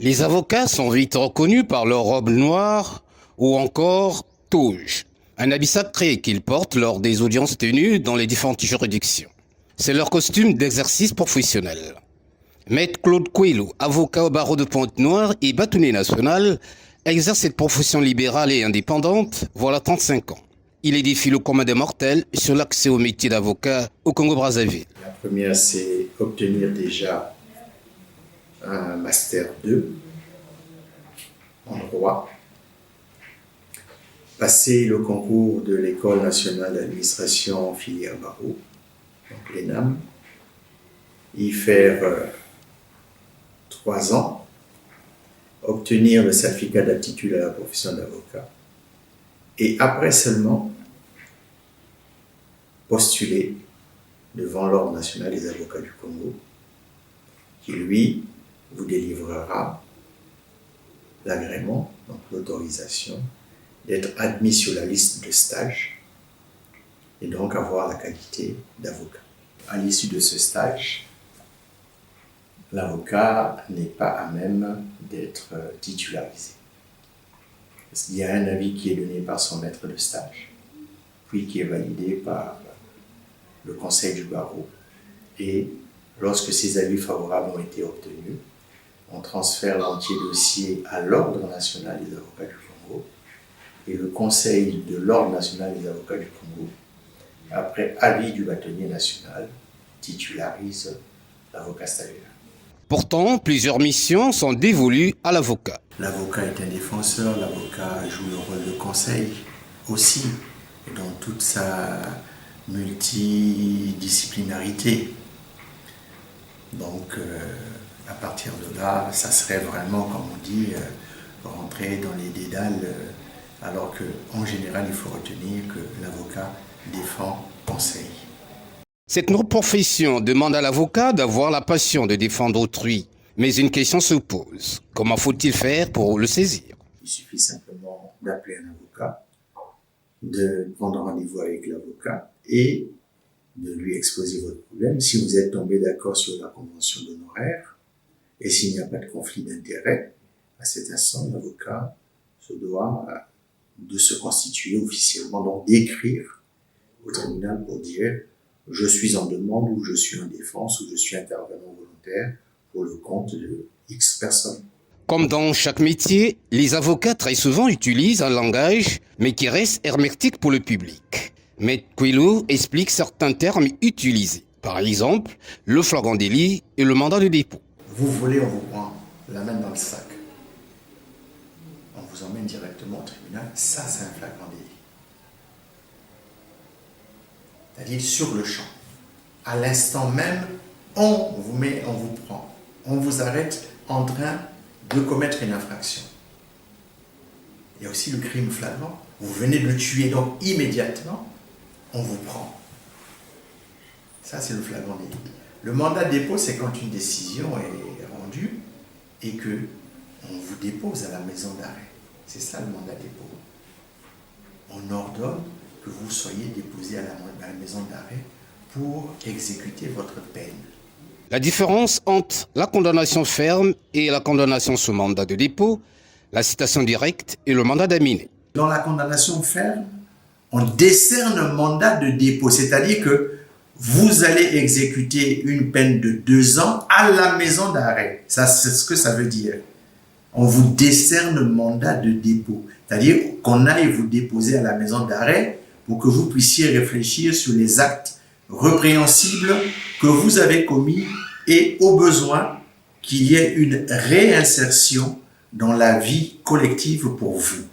Les avocats sont vite reconnus par leur robe noire ou encore toge, un habit sacré qu'ils portent lors des audiences tenues dans les différentes juridictions. C'est leur costume d'exercice professionnel. Maître Claude Coelho, avocat au barreau de Pointe-Noire et bâtonnier national, exerce cette profession libérale et indépendante voilà 35 ans. Il édifie le commun des mortels sur l'accès au métier d'avocat au Congo-Brazzaville. La première, c'est obtenir déjà un Master 2 en droit, passer le concours de l'École nationale d'administration filière barreau, donc l'ENAM, y faire 3 ans, obtenir le certificat d'aptitude à la profession d'avocat, et après seulement postuler devant l'Ordre national des avocats du Congo, qui lui vous délivrera l'agrément, donc l'autorisation d'être admis sur la liste de stage et donc avoir la qualité d'avocat. À l'issue de ce stage, l'avocat n'est pas à même d'être titularisé. Parce qu'il y a un avis qui est donné par son maître de stage, puis qui est validé par le conseil du barreau. Et lorsque ces avis favorables ont été obtenus, on transfère l'entier dossier à l'Ordre national des avocats du Congo et le conseil de l'Ordre national des avocats du Congo, après avis du bâtonnier national, titularise l'avocat stagiaire. Pourtant, plusieurs missions sont dévolues à l'avocat. L'avocat est un défenseur, l'avocat joue le rôle de conseil aussi, dans toute sa multidisciplinarité. Donc, à partir de là, ça serait vraiment, comme on dit, rentrer dans les dédales, alors qu'en général, il faut retenir que l'avocat défend, conseille. Cette noble profession demande à l'avocat d'avoir la passion de défendre autrui. Mais une question se pose. Comment faut-il faire pour le saisir? Il suffit simplement d'appeler un avocat, de prendre rendez-vous avec l'avocat et de lui exposer votre problème. Si vous êtes tombé d'accord sur la convention d'honoraires et s'il n'y a pas de conflit d'intérêt, à cet instant, l'avocat se doit de se constituer officiellement, donc d'écrire au tribunal pour dire « je suis en demande » ou « je suis en défense » ou « je suis intervenant volontaire » pour le compte de X personnes. Comme dans chaque métier, les avocats très souvent utilisent un langage, mais qui reste hermétique pour le public. Maître Coelho explique certains termes utilisés. Par exemple, le flagrant délit et le mandat de dépôt. Vous volez, on vous prend la main dans le sac. On vous emmène directement au tribunal. Ça, c'est un flagrant délit. C'est-à-dire sur le champ. À l'instant même, on vous prend. On vous arrête en train de commettre une infraction. Il y a aussi le crime flagrant. Vous venez de le tuer, donc immédiatement, on vous prend. Ça, c'est le flagrant délit. Le mandat de dépôt, c'est quand une décision est rendue et que on vous dépose à la maison d'arrêt. C'est ça le mandat de dépôt. On ordonne que vous soyez déposé à la maison d'arrêt pour exécuter votre peine. La différence entre la condamnation ferme et la condamnation sous mandat de dépôt, la citation directe et le mandat d'amener. Dans la condamnation ferme, on décerne un mandat de dépôt, c'est-à-dire que vous allez exécuter une peine de 2 ans à la maison d'arrêt. Ça, c'est ce que ça veut dire. On vous décerne un mandat de dépôt, c'est-à-dire qu'on aille vous déposer à la maison d'arrêt pour que vous puissiez réfléchir sur les actes répréhensibles que vous avez commis et au besoin qu'il y ait une réinsertion dans la vie collective pour vous.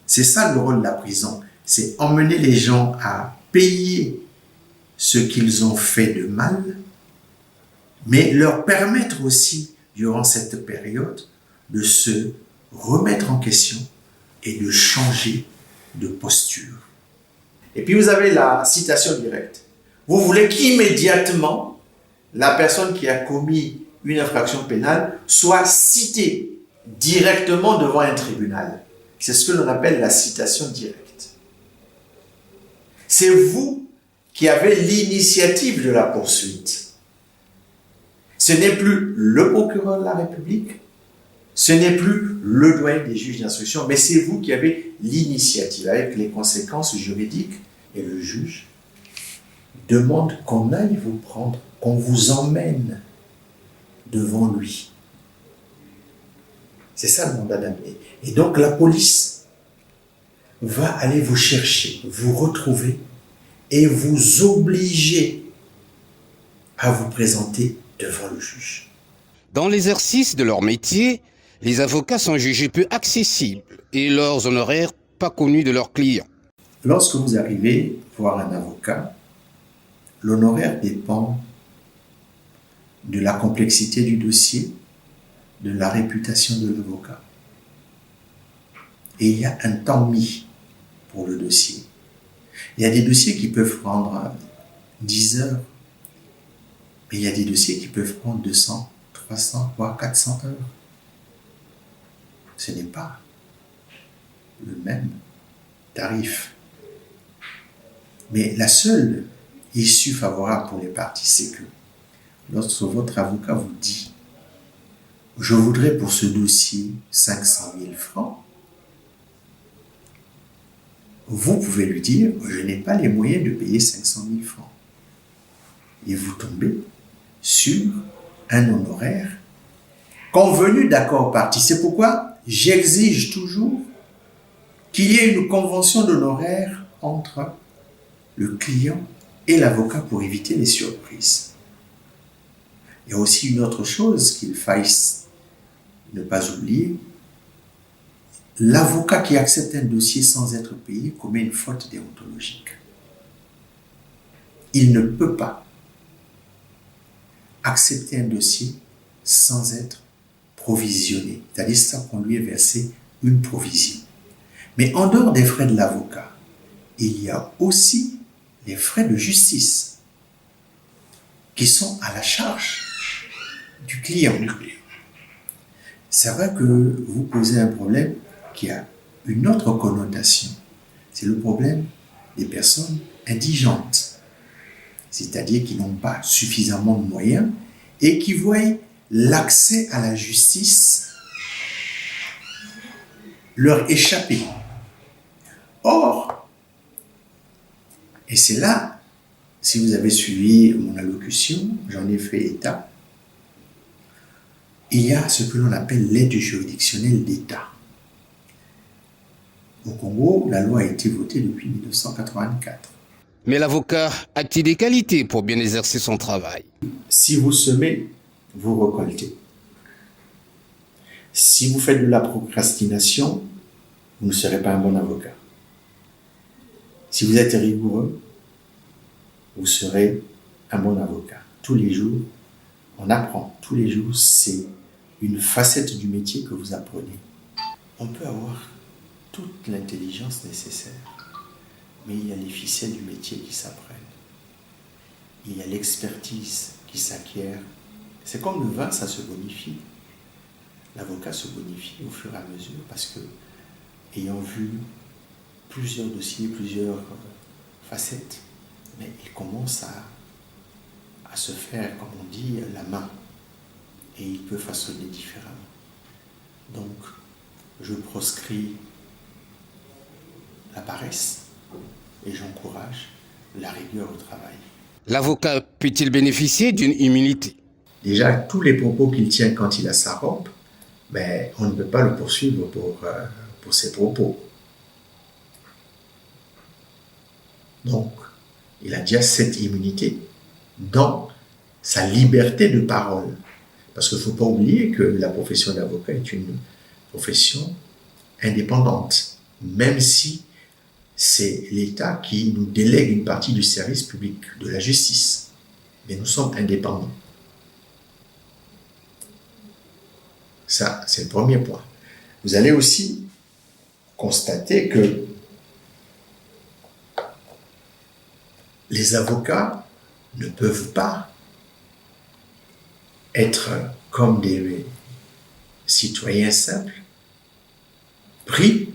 C'est ça le rôle de la prison, c'est emmener les gens à payer ce qu'ils ont fait de mal, mais leur permettre aussi, durant cette période, de se remettre en question et de changer de posture. Et puis vous avez la citation directe. Vous voulez qu'immédiatement, la personne qui a commis une infraction pénale soit citée directement devant un tribunal. C'est ce que l'on appelle la citation directe. C'est vous qui avez l'initiative de la poursuite. Ce n'est plus le procureur de la République, Ce n'est plus le doyen des juges d'instruction, mais c'est vous qui avez l'initiative avec les conséquences juridiques. Et le juge demande qu'on aille vous prendre, qu'on vous emmène devant lui. C'est ça le mandat d'amener. Et donc la police va aller vous chercher, vous retrouver et vous obliger à vous présenter devant le juge. Dans l'exercice de leur métier, les avocats sont jugés peu accessibles et leurs honoraires pas connus de leurs clients. Lorsque vous arrivez voir un avocat, l'honoraire dépend de la complexité du dossier, de la réputation de l'avocat. Et il y a un temps mis pour le dossier. Il y a des dossiers qui peuvent prendre 10 heures, mais il y a des dossiers qui peuvent prendre 200, 300, voire 400 heures. Ce n'est pas le même tarif. Mais la seule issue favorable pour les parties, c'est que lorsque votre avocat vous dit « Je voudrais pour ce dossier 500 000 francs », vous pouvez lui dire « Je n'ai pas les moyens de payer 500 000 francs ». Et vous tombez sur un honoraire convenu d'accord partie. C'est pourquoi j'exige toujours qu'il y ait une convention d'honoraires entre le client et l'avocat pour éviter les surprises. Il y a aussi une autre chose qu'il faille ne pas oublier. L'avocat qui accepte un dossier sans être payé commet une faute déontologique. Il ne peut pas accepter un dossier sans être provisionné, c'est-à-dire sans qu'on lui ait versé une provision. Mais en dehors des frais de l'avocat, il y a aussi les frais de justice qui sont à la charge du client. C'est vrai que vous posez un problème qui a une autre connotation. C'est le problème des personnes indigentes, c'est-à-dire qui n'ont pas suffisamment de moyens et qui voient l'accès à la justice leur échapper. Or, et c'est là, si vous avez suivi mon allocution, j'en ai fait état, il y a ce que l'on appelle l'aide juridictionnelle d'État. Au Congo, la loi a été votée depuis 1984. Mais l'avocat a-t-il des qualités pour bien exercer son travail? Si vous semez, vous récoltez. Si vous faites de la procrastination, vous ne serez pas un bon avocat. Si vous êtes rigoureux, vous serez un bon avocat. Tous les jours, on apprend. Tous les jours, c'est une facette du métier que vous apprenez. On peut avoir toute l'intelligence nécessaire, mais il y a les ficelles du métier qui s'apprennent. Il y a l'expertise qui s'acquiert. C'est comme le vin, ça se bonifie. L'avocat se bonifie au fur et à mesure parce que, ayant vu plusieurs dossiers, plusieurs facettes, mais il commence à se faire, comme on dit, la main. Et il peut façonner différemment. Donc, je proscris la paresse et j'encourage la rigueur au travail. L'avocat peut-il bénéficier d'une immunité? Déjà, tous les propos qu'il tient quand il a sa robe, ben, on ne peut pas le poursuivre pour ses propos. Donc, il a déjà cette immunité dans sa liberté de parole. Parce qu'il ne faut pas oublier que la profession d'avocat est une profession indépendante, même si c'est l'État qui nous délègue une partie du service public, de la justice. Mais nous sommes indépendants. Ça, c'est le premier point. Vous allez aussi constater que les avocats ne peuvent pas être comme des citoyens simples, pris.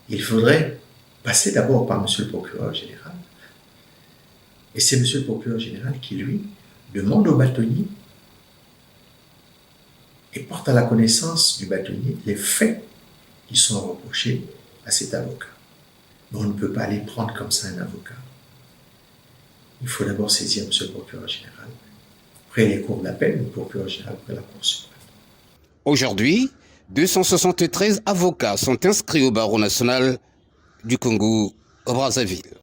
Il faudrait passer d'abord par monsieur le procureur général. Et c'est monsieur le procureur général qui, lui, demande au bâtonnier et porte porte à la connaissance du bâtonnier les faits qui sont reprochés à cet avocat. Mais on ne peut pas aller prendre comme ça un avocat. Il faut d'abord saisir M. le procureur général, après les cours d'appel, le procureur général, après la Cour suprême. Aujourd'hui, 273 avocats sont inscrits au barreau national du Congo, au Brazzaville.